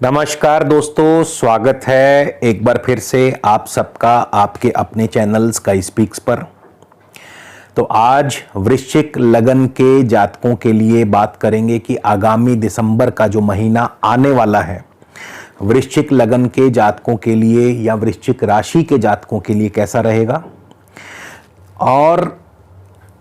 नमस्कार दोस्तों, स्वागत है एक बार फिर से आप सबका आपके अपने चैनल स्काई स्पीक्स पर। तो आज वृश्चिक लगन के जातकों के लिए बात करेंगे कि आगामी दिसंबर का जो महीना आने वाला है वृश्चिक लगन के जातकों के लिए या वृश्चिक राशि के जातकों के लिए कैसा रहेगा और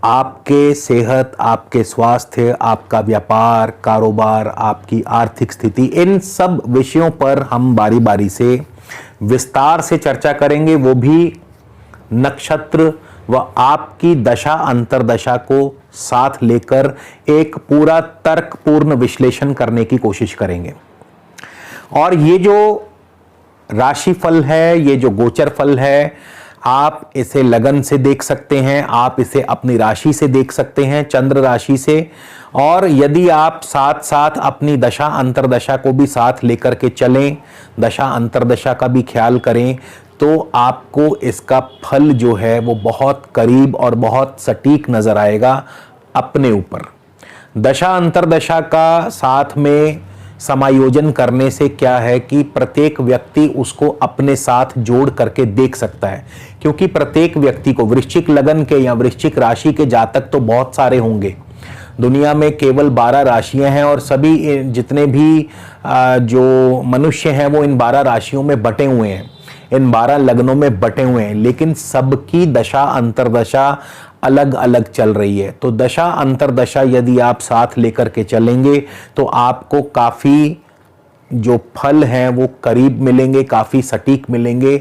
आपके सेहत, आपके स्वास्थ्य, आपका व्यापार, कारोबार, आपकी आर्थिक स्थिति, इन सब विषयों पर हम बारी बारी से विस्तार से चर्चा करेंगे, वो भी नक्षत्र व आपकी दशा अंतर्दशा को साथ लेकर एक पूरा तर्कपूर्ण विश्लेषण करने की कोशिश करेंगे। और ये जो राशिफल है, ये जो गोचर फल है, आप इसे लगन से देख सकते हैं, आप इसे अपनी राशि से देख सकते हैं, चंद्र राशि से। और यदि आप साथ साथ अपनी दशा अंतर्दशा को भी साथ लेकर के चलें, दशा अंतर्दशा का भी ख्याल करें, तो आपको इसका फल जो है वो बहुत करीब और बहुत सटीक नजर आएगा अपने ऊपर। दशा अंतर्दशा का साथ में समायोजन करने से क्या है कि प्रत्येक व्यक्ति उसको अपने साथ जोड़ करके देख सकता है, क्योंकि प्रत्येक व्यक्ति को वृश्चिक लगन के या वृश्चिक राशि के जातक तो बहुत सारे होंगे। दुनिया में केवल 12 राशियां हैं और सभी जितने भी जो मनुष्य हैं वो इन 12 राशियों में बटे हुए हैं, इन 12 लग्नों में बटे हुए हैं, लेकिन सबकी दशा अंतर्दशा अलग अलग चल रही है। तो दशा अंतर्दशा यदि आप साथ लेकर के चलेंगे तो आपको काफ़ी जो फल हैं वो करीब मिलेंगे, काफ़ी सटीक मिलेंगे,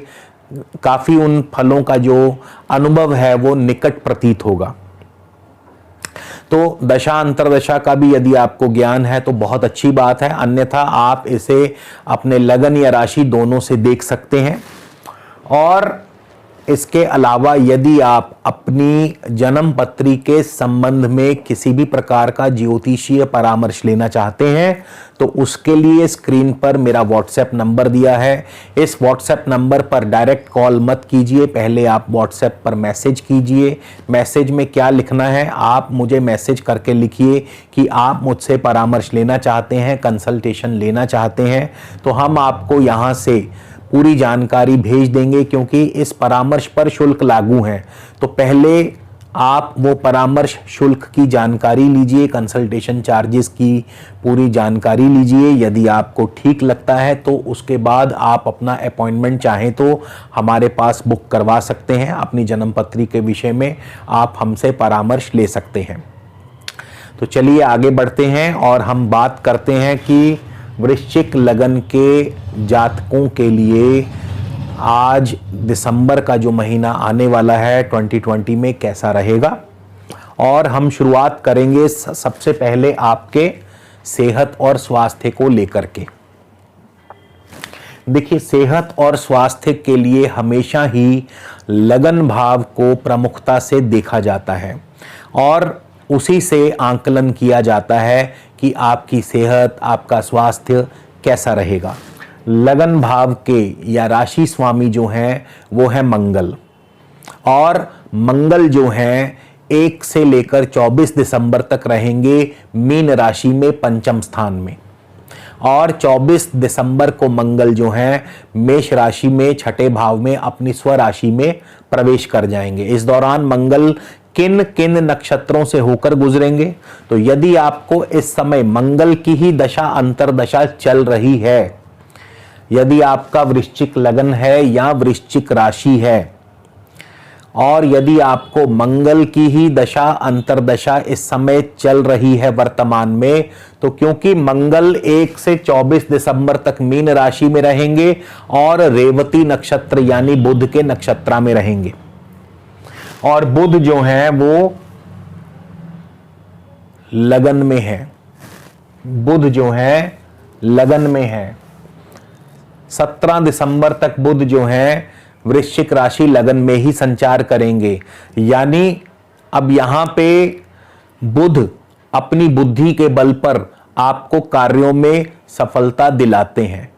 काफ़ी उन फलों का जो अनुभव है वो निकट प्रतीत होगा। तो दशा अंतर्दशा का भी यदि आपको ज्ञान है तो बहुत अच्छी बात है, अन्यथा आप इसे अपने लगन या राशि दोनों से देख सकते हैं। और इसके अलावा यदि आप अपनी जन्म पत्री के संबंध में किसी भी प्रकार का ज्योतिषीय परामर्श लेना चाहते हैं तो उसके लिए स्क्रीन पर मेरा व्हाट्सएप नंबर दिया है। इस व्हाट्सएप नंबर पर डायरेक्ट कॉल मत कीजिए, पहले आप व्हाट्सएप पर मैसेज कीजिए। मैसेज में क्या लिखना है, आप मुझे मैसेज करके लिखिए कि आप मुझसे परामर्श लेना चाहते हैं, कंसल्टेशन लेना चाहते हैं, तो हम आपको यहाँ से पूरी जानकारी भेज देंगे। क्योंकि इस परामर्श पर शुल्क लागू है, तो पहले आप वो परामर्श शुल्क की जानकारी लीजिए, कंसल्टेशन चार्जेस की पूरी जानकारी लीजिए। यदि आपको ठीक लगता है तो उसके बाद आप अपना अपॉइंटमेंट चाहें तो हमारे पास बुक करवा सकते हैं। अपनी जन्म पत्री के विषय में आप हमसे परामर्श ले सकते हैं। तो चलिए आगे बढ़ते हैं और हम बात करते हैं कि वृश्चिक लगन के जातकों के लिए आज दिसंबर का जो महीना आने वाला है 2020 में कैसा रहेगा। और हम शुरुआत करेंगे सबसे पहले आपके सेहत और स्वास्थ्य को लेकर के। देखिए, सेहत और स्वास्थ्य के लिए हमेशा ही लगन भाव को प्रमुखता से देखा जाता है और उसी से आंकलन किया जाता है कि आपकी सेहत, आपका स्वास्थ्य कैसा रहेगा। लगन भाव के या राशि स्वामी जो हैं वो है मंगल, और मंगल जो हैं 1 से लेकर 24 दिसंबर तक रहेंगे मीन राशि में पंचम स्थान में, और 24 दिसंबर को मंगल जो हैं मेष राशि में छठे भाव में अपनी स्वराशि में प्रवेश कर जाएंगे। इस दौरान मंगल किन किन नक्षत्रों से होकर गुजरेंगे, तो यदि आपको इस समय मंगल की ही दशा अंतर्दशा चल रही है, यदि आपका वृश्चिक लगन है या वृश्चिक राशि है, और यदि आपको मंगल की ही दशा अंतर्दशा इस समय चल रही है वर्तमान में, तो क्योंकि मंगल 1 से 24 दिसंबर तक मीन राशि में रहेंगे और रेवती नक्षत्र यानी बुध के नक्षत्र में रहेंगे, और बुध जो है वो लगन में है, बुध जो है लगन में है। 17 दिसंबर तक बुध जो है वृश्चिक राशि लगन में ही संचार करेंगे। यानी अब यहां पे बुध अपनी बुद्धि के बल पर आपको कार्यों में सफलता दिलाते हैं,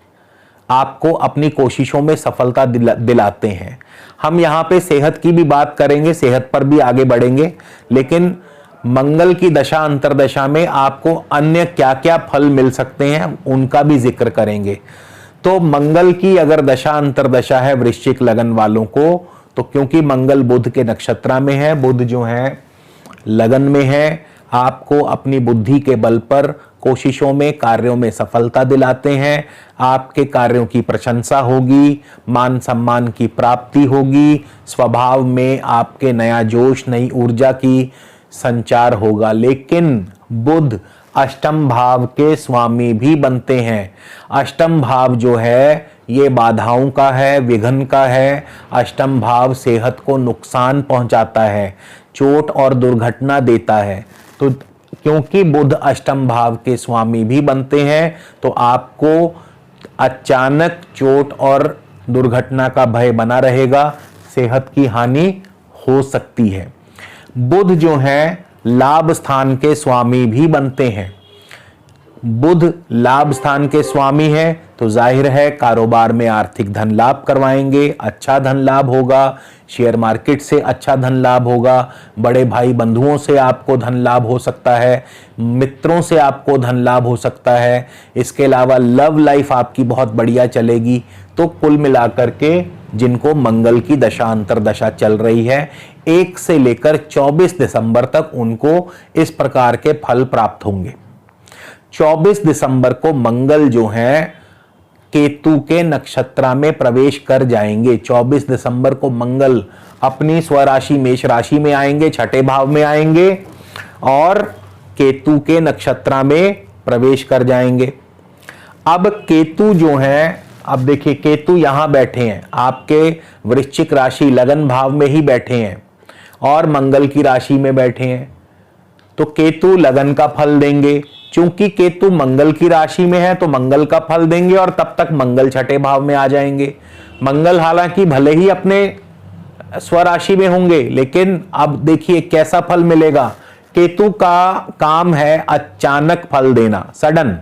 आपको अपनी कोशिशों में सफलता दिलाते हैं। हम यहाँ पे सेहत की भी बात करेंगे, सेहत पर भी आगे बढ़ेंगे, लेकिन मंगल की दशा अंतरदशा में आपको अन्य क्या क्या फल मिल सकते हैं उनका भी जिक्र करेंगे। तो मंगल की अगर दशा अंतरदशा है वृश्चिक लगन वालों को, तो क्योंकि मंगल बुध के नक्षत्र में है, बुध जो है लगन में है, आपको अपनी बुद्धि के बल पर कोशिशों में कार्यों में सफलता दिलाते हैं। आपके कार्यों की प्रशंसा होगी, मान सम्मान की प्राप्ति होगी, स्वभाव में आपके नया जोश नई ऊर्जा की संचार होगा। लेकिन बुध अष्टम भाव के स्वामी भी बनते हैं। अष्टम भाव जो है ये बाधाओं का है, विघ्न का है। अष्टम भाव सेहत को नुकसान पहुंचाता है, चोट और दुर्घटना देता है। तो क्योंकि बुध अष्टम भाव के स्वामी भी बनते हैं तो आपको अचानक चोट और दुर्घटना का भय बना रहेगा, सेहत की हानि हो सकती है। बुध जो है लाभ स्थान के स्वामी भी बनते हैं। बुध लाभ स्थान के स्वामी है तो जाहिर है कारोबार में आर्थिक धन लाभ करवाएंगे, अच्छा धन लाभ होगा, शेयर मार्केट से अच्छा धन लाभ होगा, बड़े भाई बंधुओं से आपको धन लाभ हो सकता है, मित्रों से आपको धन लाभ हो सकता है। इसके अलावा लव लाइफ आपकी बहुत बढ़िया चलेगी। तो कुल मिलाकर के जिनको मंगल की दशा अंतरदशा चल रही है 1 से लेकर 24 दिसंबर तक उनको इस प्रकार के फल प्राप्त होंगे। 24 दिसंबर को मंगल जो है केतु के नक्षत्र में प्रवेश कर जाएंगे। 24 दिसंबर को मंगल अपनी स्वराशि मेष राशि में आएंगे, छठे भाव में आएंगे और केतु के नक्षत्र में प्रवेश कर जाएंगे। अब केतु जो है, अब देखिए केतु यहां बैठे हैं, आपके वृश्चिक राशि लगन भाव में ही बैठे हैं और मंगल की राशि में बैठे हैं। तो केतु लगन का फल देंगे। चूंकि केतु मंगल की राशि में है तो मंगल का फल देंगे और तब तक मंगल छठे भाव में आ जाएंगे। मंगल हालांकि भले ही अपने स्वराशि में होंगे, लेकिन अब देखिए कैसा फल मिलेगा। केतु का काम है अचानक फल देना, सडन।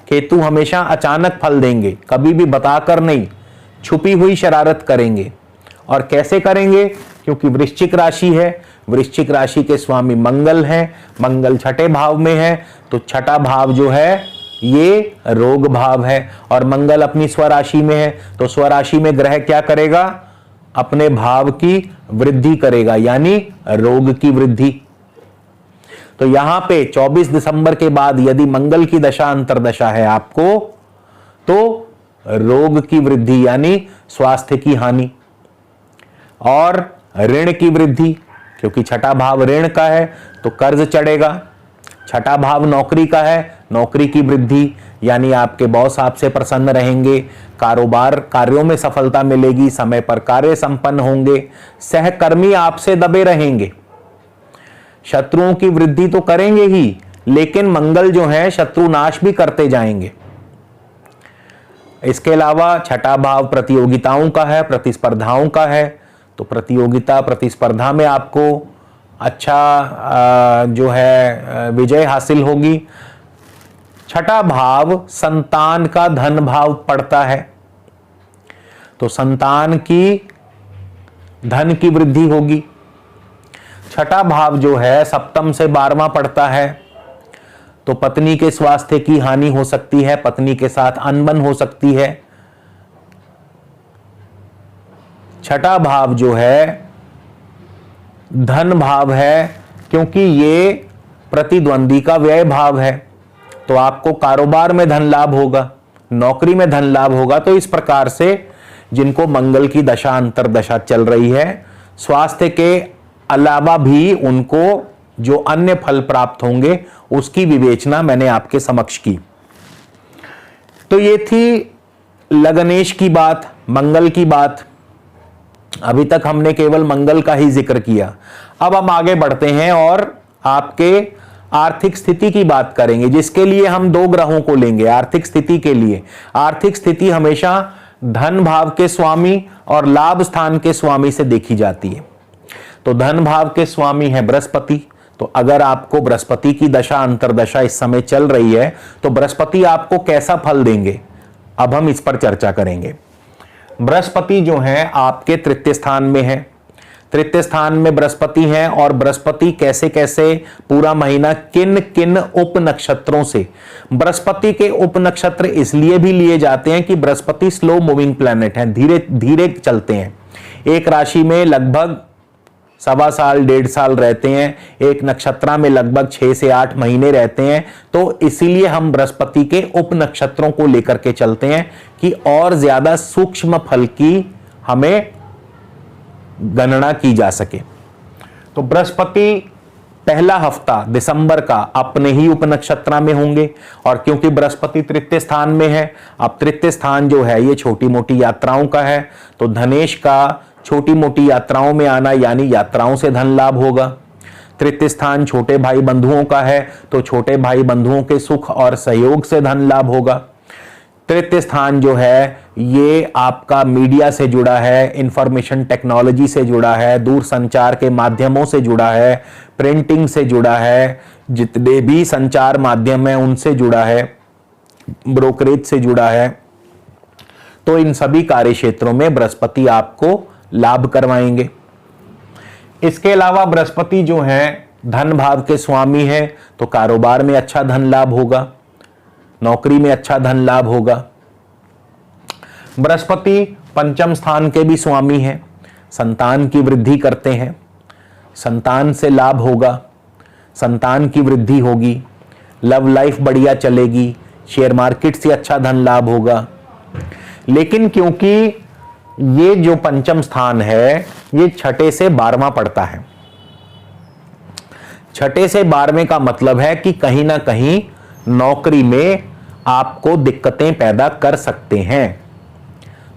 केतु हमेशा अचानक फल देंगे, कभी भी बताकर नहीं, छुपी हुई शरारत करेंगे। और कैसे करेंगे? क्योंकि वृश्चिक राशि है, वृश्चिक राशि के स्वामी मंगल हैं, मंगल छठे भाव में है, तो छठा भाव जो है ये रोग भाव है और मंगल अपनी स्वराशि में है। तो स्वराशि में ग्रह क्या करेगा? अपने भाव की वृद्धि करेगा, यानी रोग की वृद्धि। तो यहां पे 24 दिसंबर के बाद यदि मंगल की दशा अंतरदशा है आपको, तो रोग की वृद्धि यानी स्वास्थ्य की हानि और ऋण की वृद्धि, क्योंकि छठा भाव ऋण का है तो कर्ज चढ़ेगा। छठा भाव नौकरी का है, नौकरी की वृद्धि यानी आपके बॉस आपसे प्रसन्न रहेंगे, कारोबार कार्यों में सफलता मिलेगी, समय पर कार्य संपन्न होंगे, सहकर्मी आपसे दबे रहेंगे। शत्रुओं की वृद्धि तो करेंगे ही, लेकिन मंगल जो है शत्रु नाश भी करते जाएंगे। इसके अलावा छठा भाव प्रतियोगिताओं का है, प्रतिस्पर्धाओं का है, तो प्रतियोगिता प्रतिस्पर्धा में आपको अच्छा जो है विजय हासिल होगी। छठा भाव संतान का धन भाव पड़ता है, तो संतान की धन की वृद्धि होगी। छठा भाव जो है सप्तम से 12वां पड़ता है, तो पत्नी के स्वास्थ्य की हानि हो सकती है, पत्नी के साथ अनबन हो सकती है। छठा भाव जो है धन भाव है, क्योंकि ये प्रतिद्वंदी का व्यय भाव है, तो आपको कारोबार में धन लाभ होगा, नौकरी में धन लाभ होगा। तो इस प्रकार से जिनको मंगल की दशा अंतरदशा चल रही है, स्वास्थ्य के अलावा भी उनको जो अन्य फल प्राप्त होंगे उसकी विवेचना मैंने आपके समक्ष की। तो ये थी लगनेश की बात, मंगल की बात। अभी तक हमने केवल मंगल का ही जिक्र किया। अब हम आगे बढ़ते हैं और आपके आर्थिक स्थिति की बात करेंगे, जिसके लिए हम 2 ग्रहों को लेंगे आर्थिक स्थिति के लिए। आर्थिक स्थिति हमेशा धन भाव के स्वामी और लाभ स्थान के स्वामी से देखी जाती है। तो धन भाव के स्वामी है बृहस्पति, तो अगर आपको बृहस्पति की दशा अंतरदशा इस समय चल रही है तो बृहस्पति आपको कैसा फल देंगे, अब हम इस पर चर्चा करेंगे। बृहस्पति जो है आपके तृतीय स्थान में है। तृतीय स्थान में बृहस्पति हैं और बृहस्पति कैसे कैसे पूरा महीना किन किन उप नक्षत्रों से, बृहस्पति के उप नक्षत्र इसलिए भी लिए जाते हैं कि बृहस्पति स्लो मूविंग प्लैनेट है, धीरे धीरे चलते हैं। एक राशि में लगभग 1.25 साल 1.5 साल रहते हैं, एक नक्षत्र में लगभग 6 से 8 महीने रहते हैं। तो इसीलिए हम बृहस्पति के उप नक्षत्रों को लेकर के चलते हैं कि और ज्यादा सूक्ष्म फल की हमें गणना की जा सके। तो बृहस्पति पहला हफ्ता दिसंबर का अपने ही उप नक्षत्र में होंगे, और क्योंकि बृहस्पति तृतीय स्थान में है, अब तृतीय स्थान जो है ये छोटी मोटी यात्राओं का है, तो धनेश का छोटी मोटी यात्राओं में आना यानी यात्राओं से धन लाभ होगा। तृतीय स्थान छोटे भाई बंधुओं का है, तो छोटे भाई बंधुओं के सुख और सहयोग से धन लाभ होगा। तृतीय स्थान जो है ये आपका मीडिया से जुड़ा है, इंफॉर्मेशन टेक्नोलॉजी से जुड़ा है, दूर संचार के माध्यमों से जुड़ा है, प्रिंटिंग से जुड़ा है, जितने भी संचार माध्यम है उनसे जुड़ा है, ब्रोकरेज से जुड़ा है। तो इन सभी कार्य क्षेत्रों में बृहस्पति आपको लाभ करवाएंगे। इसके अलावा बृहस्पति जो है धन भाव के स्वामी है, तो कारोबार में अच्छा धन लाभ होगा, नौकरी में अच्छा धन लाभ होगा। बृहस्पति पंचम स्थान के भी स्वामी हैं, संतान की वृद्धि करते हैं, संतान से लाभ होगा, संतान की वृद्धि होगी, लव लाइफ बढ़िया चलेगी, शेयर मार्केट से अच्छा धन लाभ होगा। लेकिन क्योंकि ये जो पंचम स्थान है ये 6 से 12वां पड़ता है, 6 से 12वें का मतलब है कि कहीं ना कहीं नौकरी में आपको दिक्कतें पैदा कर सकते हैं।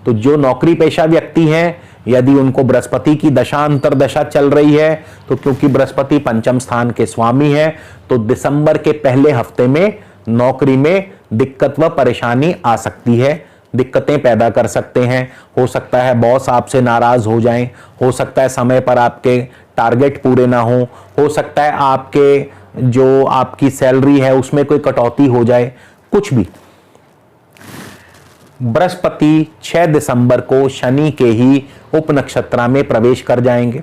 तो जो नौकरी पेशा व्यक्ति हैं, यदि उनको बृहस्पति की दशा अंतरदशा चल रही है, तो क्योंकि बृहस्पति पंचम स्थान के स्वामी है, तो दिसंबर के पहले हफ्ते में नौकरी में दिक्कत व परेशानी आ सकती है, दिक्कतें पैदा कर सकते हैं। हो सकता है बॉस आपसे नाराज हो जाएं, हो सकता है समय पर आपके टारगेट पूरे ना हो सकता है आपके जो आपकी सैलरी है उसमें कोई कटौती हो जाए, कुछ भी। बृहस्पति 6 दिसंबर को शनि के ही उप नक्षत्र में प्रवेश कर जाएंगे।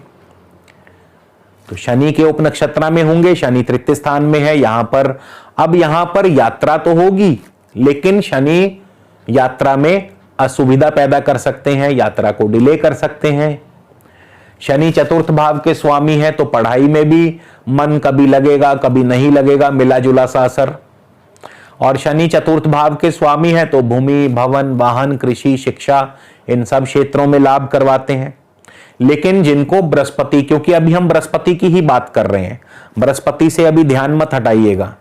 तो शनि के उप नक्षत्र में होंगे, शनि तृतीय स्थान में है यहां पर यात्रा तो होगी, लेकिन शनि यात्रा में असुविधा पैदा कर सकते हैं, यात्रा को डिले कर सकते हैं। शनि चतुर्थ भाव के स्वामी है, तो पढ़ाई में भी मन कभी लगेगा कभी नहीं लगेगा, मिला जुला सा असर। और शनि चतुर्थ भाव के स्वामी है, तो भूमि भवन वाहन कृषि शिक्षा इन सब क्षेत्रों में लाभ करवाते हैं। लेकिन जिनको बृहस्पति, क्योंकि अभी हम बृहस्पति की ही बात कर रहे हैं, बृहस्पति से अभी ध्यान मत हटाइएगा,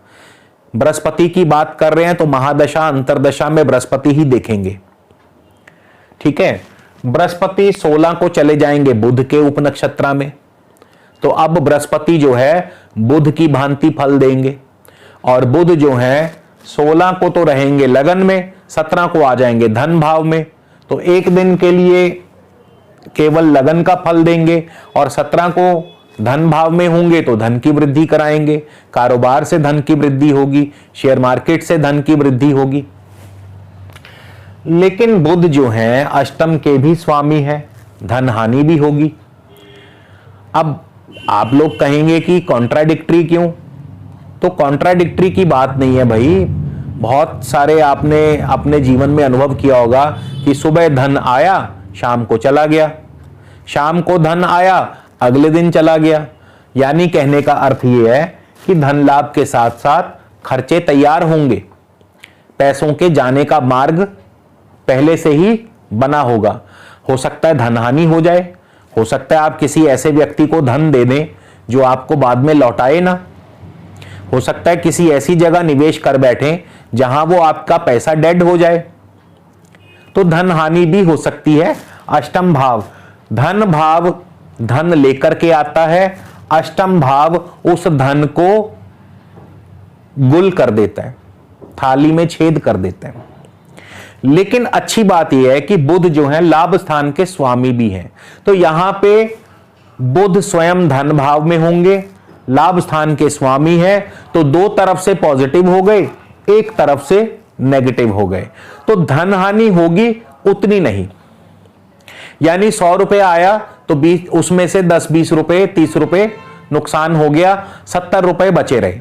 बृहस्पति की बात कर रहे हैं तो महादशा अंतरदशा में बृहस्पति ही देखेंगे, ठीक है। बृहस्पति 16 को चले जाएंगे बुध के उप नक्षत्र में, तो अब बृहस्पति जो है बुध की भांति फल देंगे, और बुध जो है 16 को तो रहेंगे लगन में, 17 को आ जाएंगे धन भाव में, तो एक दिन के लिए केवल लगन का फल देंगे, और 17 को धन भाव में होंगे तो धन की वृद्धि कराएंगे, कारोबार से धन की वृद्धि होगी, शेयर मार्केट से धन की वृद्धि होगी। लेकिन बुध जो है अष्टम के भी स्वामी है, धन हानि भी होगी। अब आप लोग कहेंगे कि कॉन्ट्राडिक्टरी क्यों? तो कॉन्ट्राडिक्टरी की बात नहीं है भाई, बहुत सारे आपने अपने जीवन में अनुभव किया होगा कि सुबह धन आया शाम को चला गया, शाम को धन आया अगले दिन चला गया। यानी कहने का अर्थ यह है कि धन लाभ के साथ साथ खर्चे तैयार होंगे, पैसों के जाने का मार्ग पहले से ही बना होगा। हो सकता है धन हानि हो जाए, हो सकता है आप किसी ऐसे व्यक्ति को धन दे दें जो आपको बाद में लौटाए ना, हो सकता है किसी ऐसी जगह निवेश कर बैठे जहां वो आपका पैसा डेड हो जाए, तो धन हानि भी हो सकती है। अष्टम भाव, धन भाव धन लेकर के आता है, अष्टम भाव उस धन को गुल कर देता है, थाली में छेद कर देता है। लेकिन अच्छी बात यह है कि बुध जो है लाभ स्थान के स्वामी भी हैं, तो यहां पे बुध स्वयं धन भाव में होंगे, लाभ स्थान के स्वामी है, तो दो तरफ से पॉजिटिव हो गए, एक तरफ से नेगेटिव हो गए, तो धन हानि होगी उतनी नहीं। यानी 100 रुपए आया तो 20 उसमें से 10-20 रुपए 30 रुपए नुकसान हो गया, 70 रुपए बचे रहे।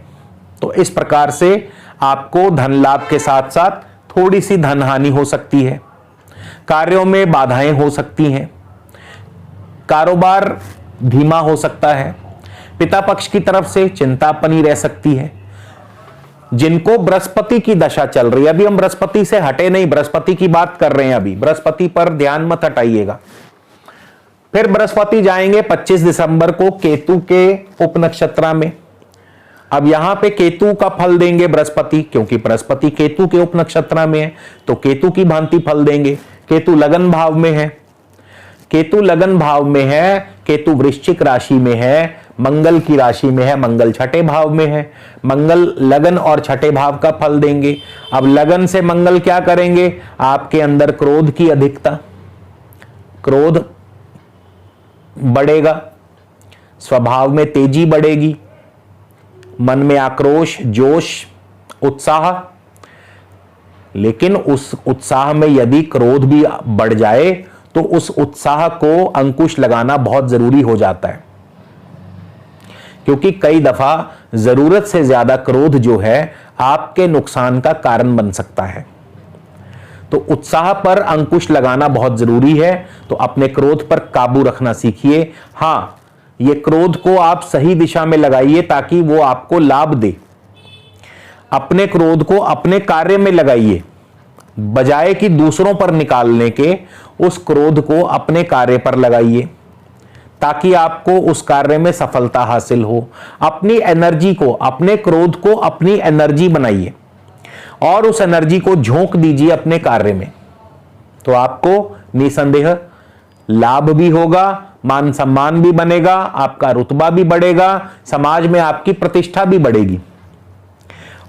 तो इस प्रकार से आपको धन लाभ के साथ साथ थोड़ी सी धन हानि हो सकती है, कार्यों में बाधाएं हो सकती हैं, कारोबार धीमा हो सकता है, पिता पक्ष की तरफ से चिंता बनी रह सकती है। जिनको बृहस्पति की दशा चल रही है, अभी हम बृहस्पति से हटे नहीं, बृहस्पति की बात कर रहे हैं, अभी बृहस्पति पर ध्यान मत हटाइएगा। फिर बृहस्पति जाएंगे 25 दिसंबर को केतु के उपनक्षत्र में। अब यहां पे केतु का फल देंगे बृहस्पति, क्योंकि बृहस्पति केतु के उपनक्षत्र में है तो केतु की भांति फल देंगे। केतु लगन भाव में है, केतु लगन भाव में है, केतु वृश्चिक राशि में है, मंगल की राशि में है, मंगल छठे भाव में है। मंगल लगन और छठे भाव का फल देंगे। अब लगन से मंगल क्या करेंगे? आपके अंदर क्रोध की अधिकता, क्रोध बढ़ेगा, स्वभाव में तेजी बढ़ेगी, मन में आक्रोश, जोश, उत्साह। लेकिन उस उत्साह में यदि क्रोध भी बढ़ जाए तो उस उत्साह को अंकुश लगाना बहुत जरूरी हो जाता है, क्योंकि कई दफा जरूरत से ज्यादा क्रोध जो है आपके नुकसान का कारण बन सकता है। तो उत्साह पर अंकुश लगाना बहुत जरूरी है। तो अपने क्रोध पर काबू रखना सीखिए। हां, ये क्रोध को आप सही दिशा में लगाइए ताकि वो आपको लाभ दे। अपने क्रोध को अपने कार्य में लगाइए, बजाय कि दूसरों पर निकालने के उस क्रोध को अपने कार्य पर लगाइए ताकि आपको उस कार्य में सफलता हासिल हो। अपनी एनर्जी को, अपने क्रोध को अपनी एनर्जी बनाइए और उस एनर्जी को झोंक दीजिए अपने कार्य में, तो आपको निसंदेह लाभ भी होगा, मान सम्मान भी बनेगा, आपका रुतबा भी बढ़ेगा, समाज में आपकी प्रतिष्ठा भी बढ़ेगी।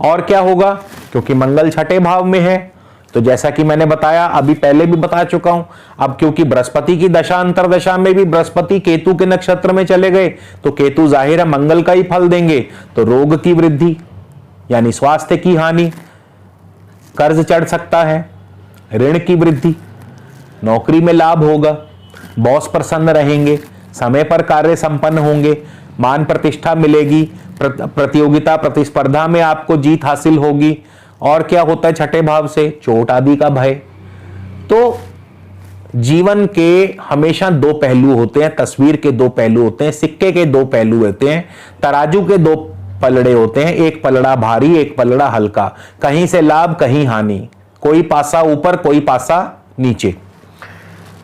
और क्या होगा? क्योंकि मंगल छठे भाव में है, तो जैसा कि मैंने बताया, अभी पहले भी बता चुका हूं, अब क्योंकि बृहस्पति की दशा अंतरदशा में भी बृहस्पति केतु के नक्षत्र में चले गए तो केतु जाहिर है मंगल का ही फल देंगे। तो रोग की वृद्धि यानी स्वास्थ्य की हानि, कर्ज चढ़ सकता है, ऋण की वृद्धि, नौकरी में लाभ होगा, बॉस प्रसन्न रहेंगे, समय पर कार्य संपन्न होंगे, मान प्रतिष्ठा मिलेगी, प्रतियोगिता प्रतिस्पर्धा में आपको जीत हासिल होगी। और क्या होता है छठे भाव से? चोट आदि का भय। तो जीवन के हमेशा दो पहलू होते हैं, तस्वीर के दो पहलू होते हैं, सिक्के के दो पहलू होते हैं, तराजू के दो पलड़े होते हैं, एक पलड़ा भारी, एक पलड़ा हल्का, कहीं से लाभ कहीं हानि, कोई पासा ऊपर कोई पासा नीचे।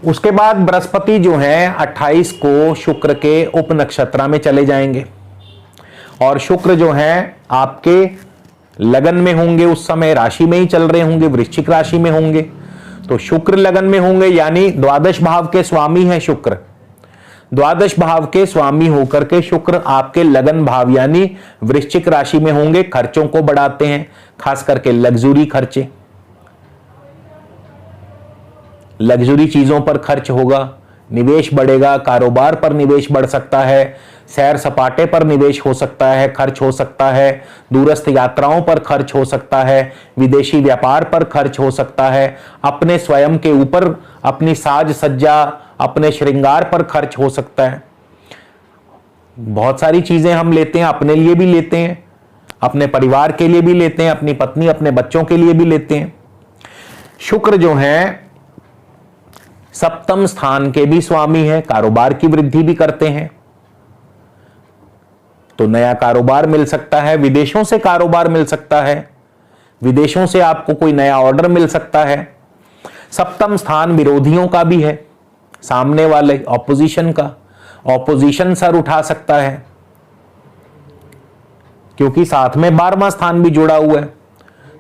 उसके बाद बृहस्पति जो है 28 को शुक्र के उपनक्षत्र में चले जाएंगे और शुक्र जो है आपके लगन में होंगे, उस समय राशि में ही चल रहे होंगे, वृश्चिक राशि में होंगे। तो शुक्र लगन में होंगे यानी द्वादश भाव के स्वामी है शुक्र। द्वादश भाव के स्वामी होकर के शुक्र आपके लगन भाव यानी वृश्चिक राशि में होंगे। खर्चों को बढ़ाते हैं, खास करके लग्जरी खर्चे, लग्जरी चीजों पर खर्च होगा, निवेश बढ़ेगा, कारोबार पर निवेश बढ़ सकता है, सैर सपाटे पर निवेश हो सकता है, खर्च हो सकता है, दूरस्थ यात्राओं पर खर्च हो सकता है, विदेशी व्यापार पर खर्च हो सकता है, अपने स्वयं के ऊपर, अपनी साज सज्जा, अपने श्रृंगार पर खर्च हो सकता है। बहुत सारी चीजें हम लेते हैं, अपने लिए भी लेते हैं, अपने परिवार के लिए भी लेते हैं, अपनी पत्नी अपने बच्चों के लिए भी लेते हैं। शुक्र जो है सप्तम स्थान के भी स्वामी है, कारोबार की वृद्धि भी करते हैं, तो नया कारोबार मिल सकता है, विदेशों से कारोबार मिल सकता है, विदेशों से आपको कोई नया ऑर्डर मिल सकता है। सप्तम स्थान विरोधियों का भी है, सामने वाले ऑपोजिशन का, ऑपोजिशन सर उठा सकता है क्योंकि साथ में 12वां स्थान भी जुड़ा हुआ है,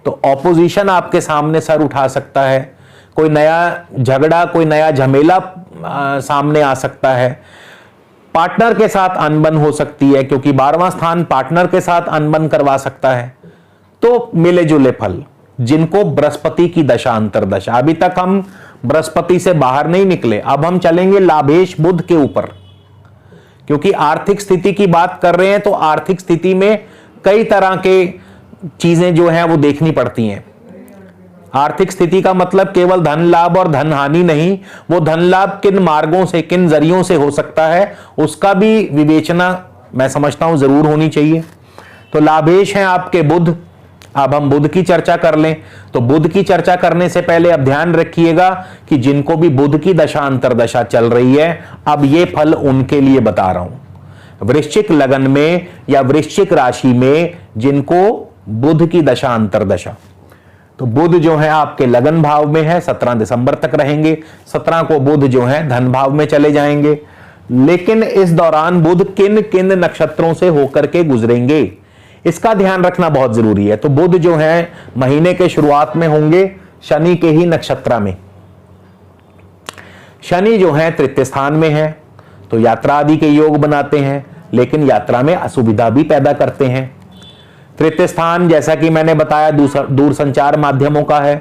तो ऑपोजिशन आपके सामने सर उठा सकता है। कोई नया झगड़ा, कोई नया झमेला सामने आ सकता है। पार्टनर के साथ अनबन हो सकती है क्योंकि 12वां स्थान पार्टनर के साथ अनबन करवा सकता है। तो मिले जुले फल जिनको बृहस्पति की दशा अंतरदशा, अभी तक हम बृहस्पति से बाहर नहीं निकले, अब हम चलेंगे लाभेश बुध के ऊपर, क्योंकि आर्थिक स्थिति की बात कर रहे हैं तो आर्थिक स्थिति में कई तरह के चीजें जो हैं वो देखनी पड़ती हैं। आर्थिक स्थिति का मतलब केवल धन लाभ और धन हानि नहीं, वो धन लाभ किन मार्गों से, किन जरियों से हो सकता है, उसका भी विवेचना मैं समझता हूं जरूर होनी चाहिए। तो लाभेश हैं आपके बुध। अब हम बुध की चर्चा कर लें। तो बुध की चर्चा करने से पहले अब ध्यान रखिएगा कि जिनको भी बुध की दशा अंतरदशा चल रही है, अब ये फल उनके लिए बता रहा हूं। वृश्चिक लगन में या वृश्चिक राशि में जिनको बुध की दशा अंतरदशा, तो बुध जो है आपके लगन भाव में है, 17 दिसंबर तक रहेंगे। 17 को बुध जो है धन भाव में चले जाएंगे। लेकिन इस दौरान बुध किन किन नक्षत्रों से होकर के गुजरेंगे, इसका ध्यान रखना बहुत जरूरी है। तो बुध जो है महीने के शुरुआत में होंगे शनि के ही नक्षत्र में। शनि जो है तृतीय स्थान में है, तो यात्रा आदि के योग बनाते हैं, लेकिन यात्रा में असुविधा भी पैदा करते हैं। तृतीय स्थान जैसा कि मैंने बताया दूर संचार माध्यमों का है,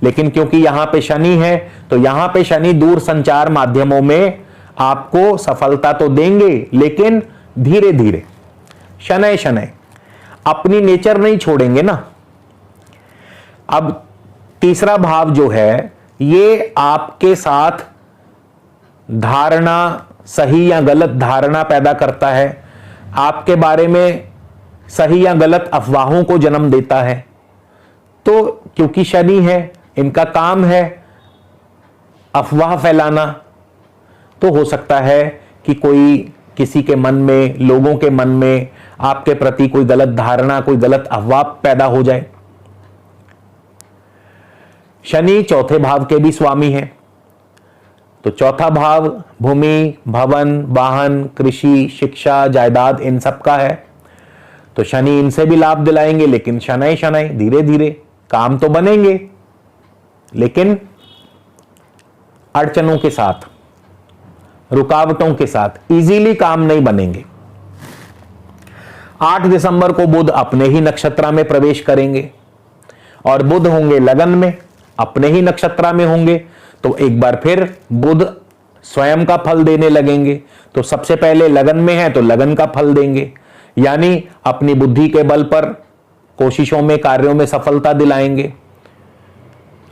लेकिन क्योंकि यहां पे शनि है, तो यहां पे शनि दूर संचार माध्यमों में आपको सफलता तो देंगे, लेकिन धीरे धीरे, शनै शनै, अपनी नेचर नहीं छोड़ेंगे ना। अब तीसरा भाव जो है ये आपके साथ धारणा, सही या गलत धारणा पैदा करता है, आपके बारे में सही या गलत अफवाहों को जन्म देता है। तो क्योंकि शनि है, इनका काम है अफवाह फैलाना, तो हो सकता है कि कोई किसी के मन में, लोगों के मन में आपके प्रति कोई गलत धारणा, कोई गलत अफवाह पैदा हो जाए। शनि चौथे भाव के भी स्वामी हैं, तो चौथा भाव भूमि, भवन, वाहन, कृषि, शिक्षा, जायदाद, इन सब का है। तो शनि इनसे भी लाभ दिलाएंगे, लेकिन शनै शनै, धीरे धीरे काम तो बनेंगे, लेकिन अड़चनों के साथ, रुकावटों के साथ, इजीली काम नहीं बनेंगे। 8 दिसंबर को बुध अपने ही नक्षत्र में प्रवेश करेंगे और बुध होंगे लगन में, अपने ही नक्षत्र में होंगे। तो एक बार फिर बुध स्वयं का फल देने लगेंगे। तो सबसे पहले लगन में है तो लगन का फल देंगे, यानी अपनी बुद्धि के बल पर कोशिशों में, कार्यों में सफलता दिलाएंगे।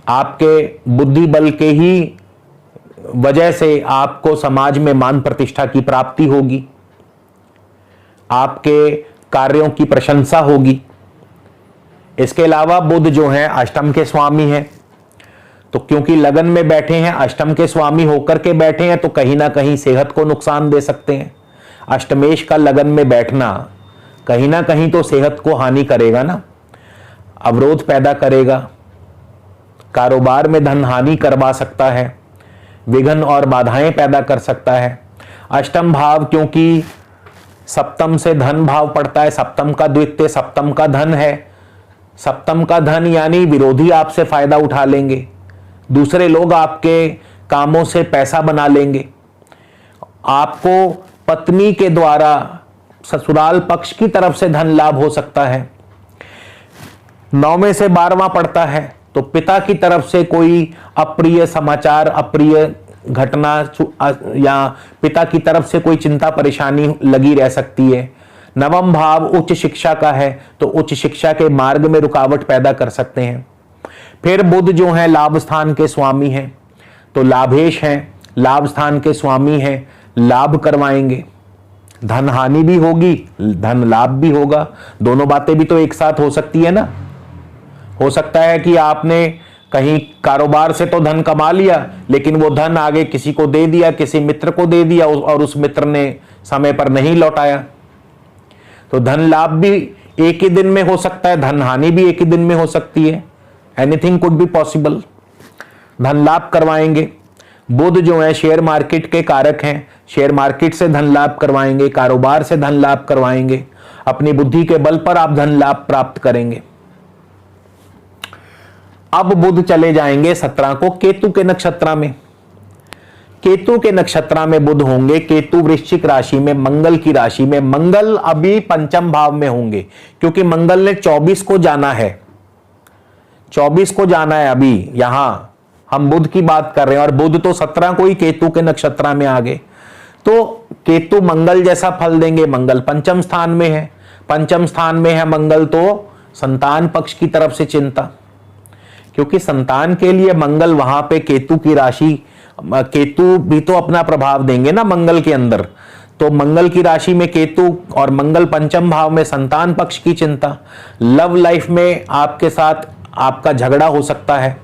आपके बुद्धि बल के ही वजह से आपको समाज में मान प्रतिष्ठा की प्राप्ति होगी, आपके कार्यों की प्रशंसा होगी। इसके अलावा बुध जो है अष्टम के स्वामी हैं, तो क्योंकि लगन में बैठे हैं, अष्टम के स्वामी होकर के बैठे हैं, तो कहीं ना कहीं सेहत को नुकसान दे सकते हैं। अष्टमेश का लगन में बैठना कहीं ना कहीं तो सेहत को हानि करेगा ना, अवरोध पैदा करेगा, कारोबार में धन हानि करवा सकता है, विघ्न और बाधाएं पैदा कर सकता है। अष्टम भाव क्योंकि सप्तम से धन भाव पड़ता है, सप्तम का द्वितीय सप्तम का धन है। सप्तम का धन यानी विरोधी आपसे फायदा उठा लेंगे, दूसरे लोग आपके कामों से पैसा बना लेंगे, आपको पत्नी के द्वारा ससुराल पक्ष की तरफ से धन लाभ हो सकता है। 9वें से 12वां पड़ता है, तो पिता की तरफ से कोई अप्रिय समाचार, अप्रिय घटना या पिता की तरफ से कोई चिंता परेशानी लगी रह सकती है। 9वां भाव उच्च शिक्षा का है, तो उच्च शिक्षा के मार्ग में रुकावट पैदा कर सकते हैं। फिर बुध जो है लाभ स्थान के स्वामी हैं, तो लाभेश हैं, लाभ स्थान के स्वामी हैं, लाभ करवाएंगे, धन हानि भी होगी, धन लाभ भी होगा। दोनों बातें भी तो एक साथ हो सकती है ना। हो सकता है कि आपने कहीं कारोबार से तो धन कमा लिया, लेकिन वो धन आगे किसी को दे दिया, किसी मित्र को दे दिया और उस मित्र ने समय पर नहीं लौटाया, तो धन लाभ भी एक ही दिन में हो सकता है, धन हानि भी एक ही दिन में हो सकती है। Anything could be possible. धन लाभ करवाएंगे। बुध जो है शेयर मार्केट के कारक हैं, शेयर मार्केट से धन लाभ करवाएंगे, कारोबार से धन लाभ करवाएंगे, अपनी बुद्धि के बल पर आप धन लाभ प्राप्त करेंगे। अब बुध चले जाएंगे 17 को केतु के नक्षत्र में। केतु के नक्षत्र में बुध होंगे, केतु वृश्चिक राशि में, मंगल की राशि में। मंगल अभी पंचम भाव में होंगे, क्योंकि मंगल ने 24 को जाना है, 24 को जाना है। अभी यहां हम बुध की बात कर रहे हैं और बुध तो 17 को ही केतु के नक्षत्र में आ गए, तो केतु मंगल जैसा फल देंगे। मंगल पंचम स्थान में है, पंचम स्थान में है मंगल, तो संतान पक्ष की तरफ से चिंता, क्योंकि संतान के लिए मंगल वहां पे केतु की राशि, केतु भी तो अपना प्रभाव देंगे ना मंगल के अंदर, तो मंगल की राशि में केतु और मंगल पंचम भाव में संतान पक्ष की चिंता। लव लाइफ में आपके साथ आपका झगड़ा हो सकता है।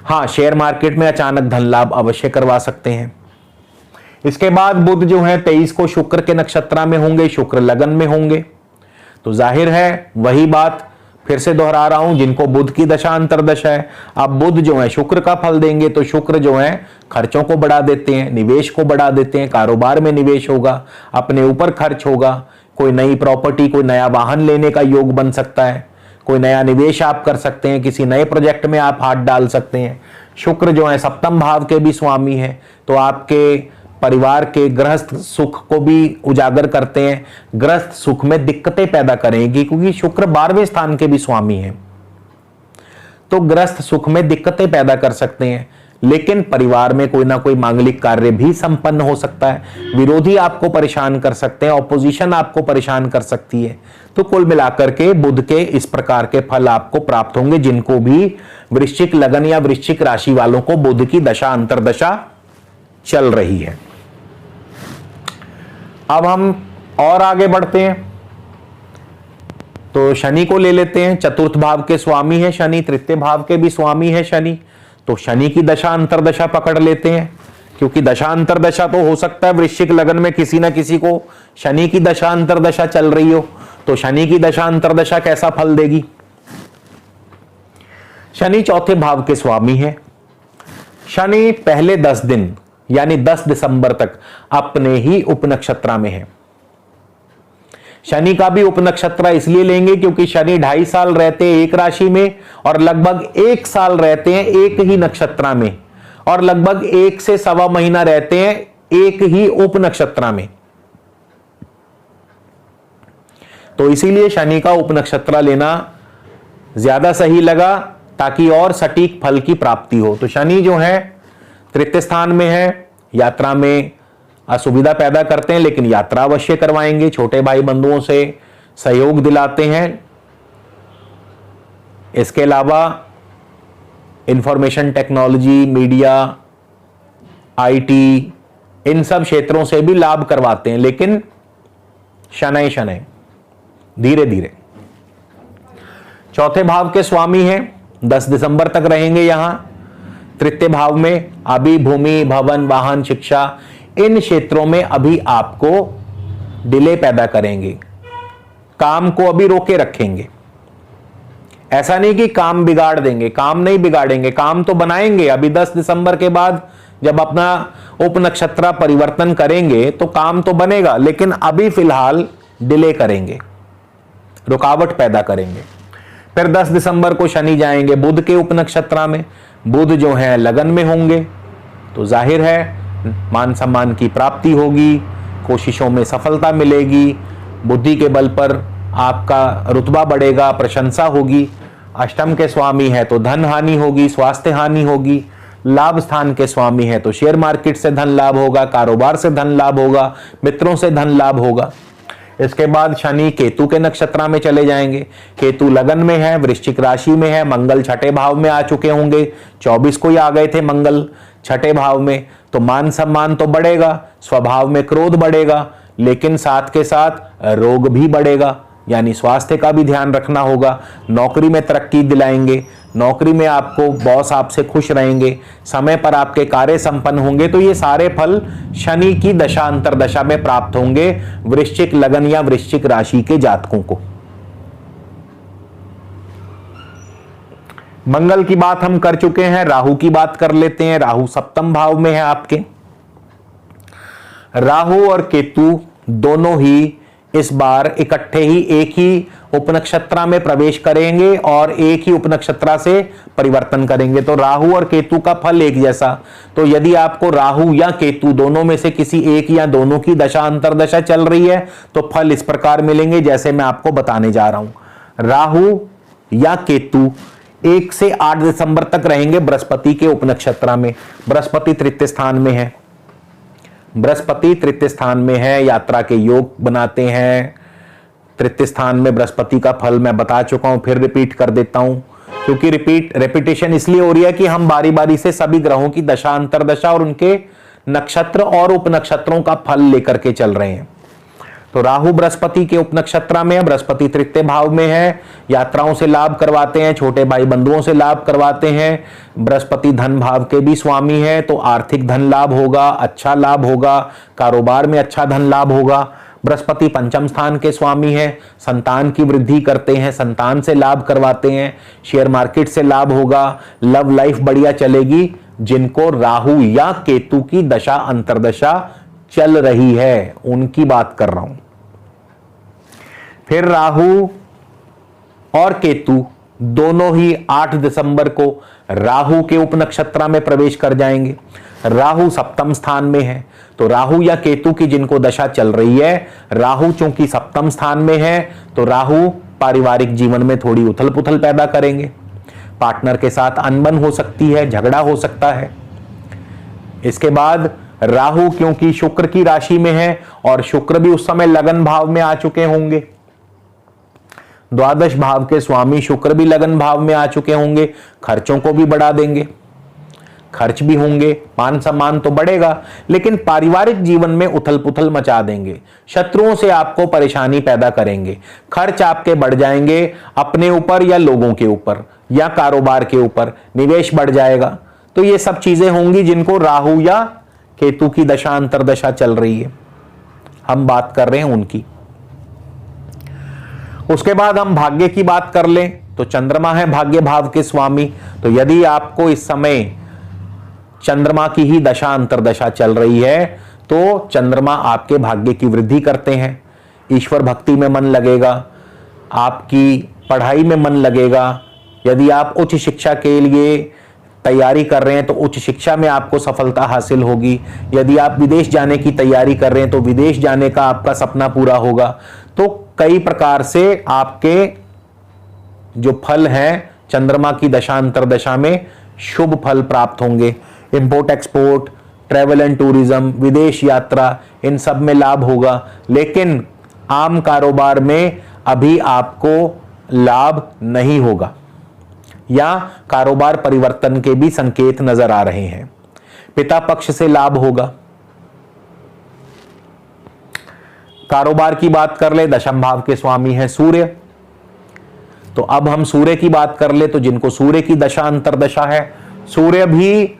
हाँ, शेयर मार्केट में अचानक धन लाभ अवश्य करवा सकते हैं। इसके बाद बुध जो है 23 को शुक्र के नक्षत्र में होंगे, शुक्र लगन में होंगे, तो जाहिर है वही बात फिर से दोहरा रहा हूं, जिनको बुध की दशा अंतरदशा है, अब बुध जो है शुक्र का फल देंगे, तो शुक्र जो है खर्चों को बढ़ा देते हैं, निवेश को बढ़ा देते हैं, कारोबार में निवेश होगा, अपने ऊपर खर्च होगा, कोई नई प्रॉपर्टी, कोई नया वाहन लेने का योग बन सकता है, कोई नया निवेश आप कर सकते हैं, किसी नए प्रोजेक्ट में आप हाथ डाल सकते हैं। शुक्र जो है सप्तम भाव के भी स्वामी है, तो आपके परिवार के गृहस्थ सुख को भी उजागर करते हैं, गृहस्थ सुख में दिक्कतें पैदा करेंगी, क्योंकि शुक्र 12वें स्थान के भी स्वामी हैं, तो गृहस्थ सुख में दिक्कतें पैदा कर सकते हैं। लेकिन परिवार में कोई ना कोई मांगलिक कार्य भी संपन्न हो सकता है, विरोधी आपको परेशान कर सकते हैं, ऑपोजिशन आपको परेशान कर सकती है। तो कुल मिलाकर के बुध के इस प्रकार के फल आपको प्राप्त होंगे, जिनको भी वृश्चिक लगन या वृश्चिक राशि वालों को बुध की दशा अंतरदशा चल रही है। अब हम और आगे बढ़ते हैं, तो शनि को ले लेते हैं। चतुर्थ भाव के स्वामी है शनि, तृतीय भाव के भी स्वामी है शनि, तो शनि की दशा अंतरदशा पकड़ लेते हैं, क्योंकि दशा अंतरदशा तो हो सकता है वृश्चिक लगन में किसी ना किसी को शनि की दशा अंतरदशा चल रही हो, तो शनि की दशा अंतरदशा कैसा फल देगी। शनि चौथे भाव के स्वामी है। शनि पहले 10 दिन यानी 10 दिसंबर तक अपने ही उपनक्षत्र में है। शनि का भी उपनक्षत्र इसलिए लेंगे क्योंकि शनि 2.5 साल रहते हैं एक राशि में, और लगभग 1 साल रहते हैं एक ही नक्षत्र में, और लगभग 1 से सवा महीना रहते हैं एक ही उपनक्षत्र में। तो इसीलिए शनि का उपनक्षत्र लेना ज्यादा सही लगा, ताकि और सटीक फल की प्राप्ति हो। तो शनि जो है तृतीय स्थान में है, यात्रा में असुविधा पैदा करते हैं, लेकिन यात्रा अवश्य करवाएंगे, छोटे भाई बंधुओं से सहयोग दिलाते हैं। इसके अलावा इंफॉर्मेशन टेक्नोलॉजी, मीडिया, आईटी, इन सब क्षेत्रों से भी लाभ करवाते हैं, लेकिन शनै शनै धीरे धीरे। चौथे भाव के स्वामी हैं, 10 दिसंबर तक रहेंगे यहां। तृतीय भाव में अभी भूमि, भवन, वाहन, शिक्षा, इन क्षेत्रों में अभी आपको डिले पैदा करेंगे, काम को अभी रोके रखेंगे। ऐसा नहीं कि काम बिगाड़ देंगे, काम नहीं बिगाड़ेंगे, काम तो बनाएंगे। अभी 10 दिसंबर के बाद जब अपना उपनक्षत्र परिवर्तन करेंगे तो काम तो बनेगा, लेकिन अभी फिलहाल डिले करेंगे, रुकावट पैदा करेंगे। फिर 10 दिसंबर को शनि जाएंगे बुध के उपनक्षत्र में, बुध जो है लगन में होंगे, तो जाहिर है मान सम्मान की प्राप्ति होगी, कोशिशों में सफलता मिलेगी, बुद्धि के बल पर आपका रुतबा बढ़ेगा, प्रशंसा होगी। अष्टम के स्वामी है तो धन हानि होगी, स्वास्थ्य हानि होगी। लाभ स्थान के स्वामी है तो शेयर मार्केट से धन लाभ होगा, कारोबार से धन लाभ होगा, मित्रों से धन लाभ होगा। इसके बाद शनि केतु के नक्षत्र में चले जाएंगे। केतु लगन में है, वृश्चिक राशि में है, मंगल छठे भाव में आ चुके होंगे, 24 को ही आ गए थे मंगल छठे भाव में, तो मान सम्मान तो बढ़ेगा, स्वभाव में क्रोध बढ़ेगा, लेकिन साथ के साथ रोग भी बढ़ेगा, यानी स्वास्थ्य का भी ध्यान रखना होगा। नौकरी में तरक्की दिलाएंगे, नौकरी में आपको बॉस आपसे खुश रहेंगे, समय पर आपके कार्य संपन्न होंगे। तो ये सारे फल शनि की दशा अंतरदशा में प्राप्त होंगे वृश्चिक लगन या वृश्चिक राशि के जातकों को। मंगल की बात हम कर चुके हैं, राहु की बात कर लेते हैं। राहु सप्तम भाव में है आपके। राहु और केतु दोनों ही इस बार इकट्ठे ही एक ही उपनक्षत्र में प्रवेश करेंगे और एक ही उपनक्षत्र से परिवर्तन करेंगे, तो राहु और केतु का फल एक जैसा। तो यदि आपको राहु या केतु दोनों में से किसी एक या दोनों की दशा अंतरदशा चल रही है तो फल इस प्रकार मिलेंगे जैसे मैं आपको बताने जा रहा हूं। राहु या केतु 1 से 8 दिसंबर तक रहेंगे बृहस्पति के उपनक्षत्र में। बृहस्पति तृतीय स्थान में है, बृहस्पति तृतीय स्थान में है, यात्रा के योग बनाते हैं। तृतीय स्थान में बृहस्पति का फल मैं बता चुका हूं, फिर रिपीट कर देता हूं। क्योंकि रेपिटेशन इसलिए हो रही है कि हम बारी बारी से सभी ग्रहों की दशा अंतरदशा और उनके नक्षत्र और उपनक्षत्रों का फल लेकर के चल रहे हैं। तो राहु बृहस्पति के उपनक्षत्र में है, बृहस्पति तृतीय भाव में है, यात्राओं से लाभ करवाते हैं, छोटे भाई बंधुओं से लाभ करवाते हैं। बृहस्पति धन भाव के भी स्वामी है, तो आर्थिक धन लाभ होगा, अच्छा लाभ होगा, कारोबार में अच्छा धन लाभ होगा। बृहस्पति पंचम स्थान के स्वामी है, संतान की वृद्धि करते हैं, संतान से लाभ करवाते हैं, शेयर मार्केट से लाभ होगा, लव लाइफ बढ़िया चलेगी। जिनको राहु या केतु की दशा अंतरदशा चल रही है उनकी बात कर रहा हूं। फिर राहु और केतु दोनों ही 8 दिसंबर को राहु के उपनक्षत्र में प्रवेश कर जाएंगे। राहु सप्तम स्थान में है, तो राहु या केतु की जिनको दशा चल रही है, राहु चूंकि सप्तम स्थान में है तो राहु पारिवारिक जीवन में थोड़ी उथल पुथल पैदा करेंगे, पार्टनर के साथ अनबन हो सकती है, झगड़ा हो सकता है। इसके बाद राहु क्योंकि शुक्र की राशि में है और शुक्र भी उस समय लगन भाव में आ चुके होंगे, द्वादश भाव के स्वामी शुक्र भी लगन भाव में आ चुके होंगे, खर्चों को भी बढ़ा देंगे, खर्च भी होंगे, मान सम्मान तो बढ़ेगा, लेकिन पारिवारिक जीवन में उथल पुथल मचा देंगे, शत्रुओं से आपको परेशानी पैदा करेंगे, खर्च आपके बढ़ जाएंगे अपने ऊपर या लोगों के ऊपर या कारोबार के ऊपर, निवेश बढ़ जाएगा। तो ये सब चीजें होंगी जिनको राहु या केतु की दशा अंतरदशा चल रही है, हम बात कर रहे हैं उनकी। उसके बाद हम भाग्य की बात कर लें तो चंद्रमा है भाग्य भाव के स्वामी। तो यदि आपको इस समय चंद्रमा की ही दशा अंतरदशा चल रही है तो चंद्रमा आपके भाग्य की वृद्धि करते हैं, ईश्वर भक्ति में मन लगेगा, आपकी पढ़ाई में मन लगेगा। यदि आप उच्च शिक्षा के लिए तैयारी कर रहे हैं तो उच्च शिक्षा में आपको सफलता हासिल होगी। यदि आप विदेश जाने की तैयारी कर रहे हैं तो विदेश जाने का आपका सपना पूरा होगा। तो कई प्रकार से आपके जो फल हैं चंद्रमा की दशा अंतरदशा में शुभ फल प्राप्त होंगे। Import export, travel and tourism, विदेश यात्रा, इन सब में लाभ होगा। लेकिन आम कारोबार में अभी आपको लाभ नहीं होगा या कारोबार परिवर्तन के भी संकेत नजर आ रहे हैं। पिता पक्ष से लाभ होगा। कारोबार की बात कर ले, दशम भाव के स्वामी है सूर्य। तो अब हम सूर्य की बात कर ले तो जिनको सूर्य की दशा अंतरदशा है, सूर्य भी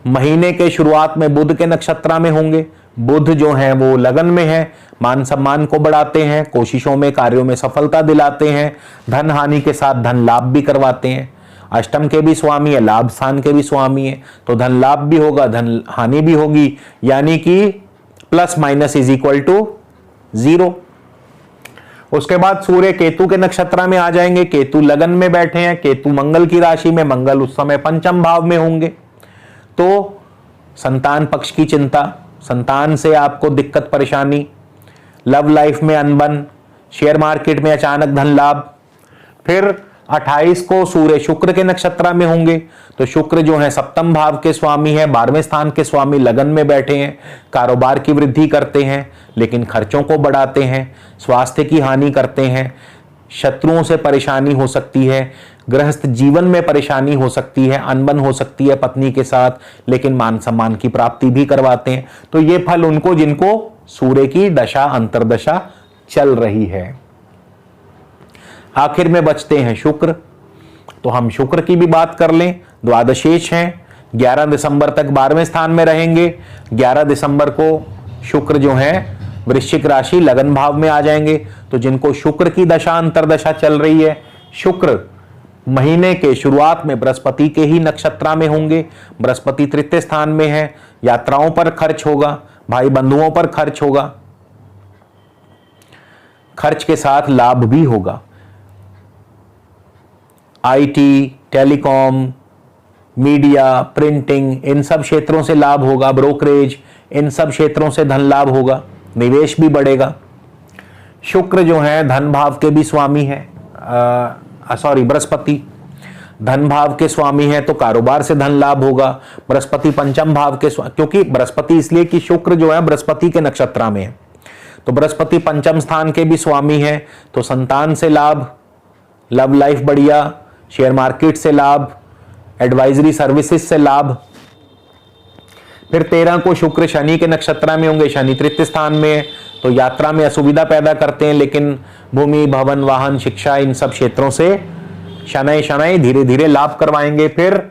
महीने के शुरुआत में बुध के नक्षत्र में होंगे। बुध जो है वो लगन में है, मान सम्मान को बढ़ाते हैं, कोशिशों में कार्यों में सफलता दिलाते हैं, धन हानि के साथ धन लाभ भी करवाते हैं। अष्टम के भी स्वामी है, लाभ स्थान के भी स्वामी है, तो धन लाभ भी होगा, धन हानि भी होगी, यानी कि plus minus is equal to 0। उसके बाद सूर्य केतु के नक्षत्र में आ जाएंगे। केतु लगन में बैठे हैं, केतु मंगल की राशि में, मंगल उस समय पंचम भाव में होंगे। तो संतान पक्ष की चिंता, संतान से आपको दिक्कत परेशानी, लव लाइफ में अनबन, शेयर मार्केट में अचानक धन लाभ। फिर 28 को सूर्य शुक्र के नक्षत्र में होंगे। तो शुक्र जो है सप्तम भाव के स्वामी है, 12वें स्थान के स्वामी, लगन में बैठे हैं, कारोबार की वृद्धि करते हैं लेकिन खर्चों को बढ़ाते हैं, स्वास्थ्य की हानि करते हैं, शत्रुओं से परेशानी हो सकती है, गृहस्थ जीवन में परेशानी हो सकती है, अनबन हो सकती है पत्नी के साथ, लेकिन मान सम्मान की प्राप्ति भी करवाते हैं। तो ये फल उनको जिनको सूर्य की दशा अंतरदशा चल रही है। आखिर में बचते हैं शुक्र। तो हम शुक्र की भी बात कर लें, द्वादशेष हैं, 11 दिसंबर तक 12वें स्थान में रहेंगे। 11 दिसंबर को शुक्र जो है वृश्चिक राशि लगन भाव में आ जाएंगे। तो जिनको शुक्र की दशा अंतरदशा चल रही है, शुक्र महीने के शुरुआत में बृहस्पति के ही नक्षत्र में होंगे। बृहस्पति तृतीय स्थान में है, यात्राओं पर खर्च होगा, भाई बंधुओं पर खर्च होगा, खर्च के साथ लाभ भी होगा। आईटी, टेलीकॉम, मीडिया, प्रिंटिंग, इन सब क्षेत्रों से लाभ होगा, ब्रोकरेज, इन सब क्षेत्रों से धन लाभ होगा, निवेश भी बढ़ेगा। शुक्र जो है धन भाव के भी स्वामी है, बृहस्पति धन भाव के स्वामी है, तो कारोबार से धन लाभ होगा। बृहस्पति पंचम भाव के, क्योंकि बृहस्पति इसलिए कि शुक्र जो है बृहस्पति के नक्षत्र में है, तो बृहस्पति पंचम स्थान के भी स्वामी है, तो संतान से लाभ, लव लाइफ बढ़िया, शेयर मार्केट से लाभ, एडवाइजरी सर्विसेज से लाभ। फिर 13 को शुक्र शनि के नक्षत्र में होंगे, शनि तृतीय स्थान में है तो यात्रा में असुविधा पैदा करते हैं, लेकिन भूमि, भवन, वाहन, शिक्षा इन सब क्षेत्रों से शनै शनै धीरे धीरे लाभ करवाएंगे। फिर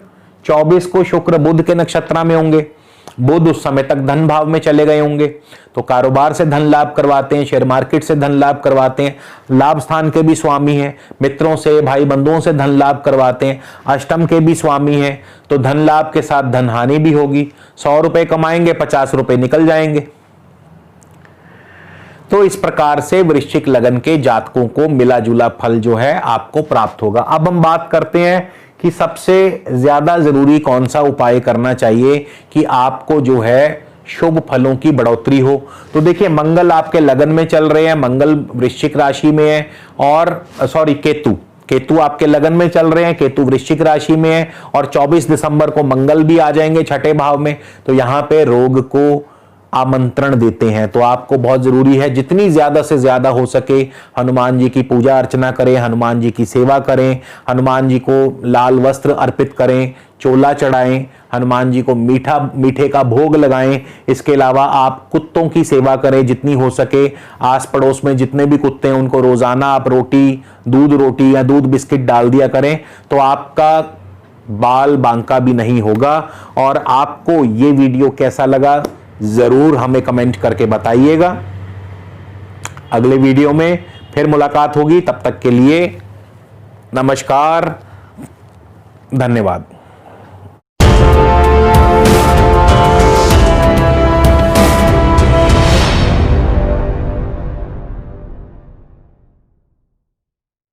24 को शुक्र बुध के नक्षत्र में होंगे, बुध उस समय तक धन भाव में चले गए होंगे तो कारोबार से धन लाभ करवाते हैं, शेयर मार्केट से धन लाभ करवाते हैं, लाभ स्थान के भी स्वामी हैं, मित्रों से, भाई बंधुओं से धन लाभ करवाते हैं, अष्टम के भी स्वामी हैं तो धन लाभ के साथ धन हानि भी होगी। 100 रुपए कमाएंगे, 50 रुपए निकल जाएंगे। तो इस प्रकार से वृश्चिक लगन के जातकों को मिला जुला फल जो है आपको प्राप्त होगा। अब हम बात करते हैं कि सबसे ज्यादा जरूरी कौन सा उपाय करना चाहिए कि आपको जो है शुभ फलों की बढ़ोतरी हो। तो देखिए, मंगल आपके लगन में चल रहे हैं, मंगल वृश्चिक राशि में है, और केतु आपके लगन में चल रहे हैं, केतु वृश्चिक राशि में है, और 24 दिसंबर को मंगल भी आ जाएंगे छठे भाव में। तो यहां पे रोग को आमंत्रण देते हैं। तो आपको बहुत जरूरी है जितनी ज्यादा से ज्यादा हो सके हनुमान जी की पूजा अर्चना करें, हनुमान जी की सेवा करें, हनुमान जी को लाल वस्त्र अर्पित करें, चोला चढ़ाएं, हनुमान जी को मीठे का भोग लगाएं। इसके अलावा आप कुत्तों की सेवा करें जितनी हो सके। आस पड़ोस में जितने भी कुत्ते हैं उनको रोजाना आप दूध रोटी या दूध बिस्किट डाल दिया करें, तो आपका बाल बांका भी नहीं होगा। और आपको ये वीडियो कैसा लगा जरूर हमें कमेंट करके बताइएगा। अगले वीडियो में फिर मुलाकात होगी, तब तक के लिए नमस्कार, धन्यवाद।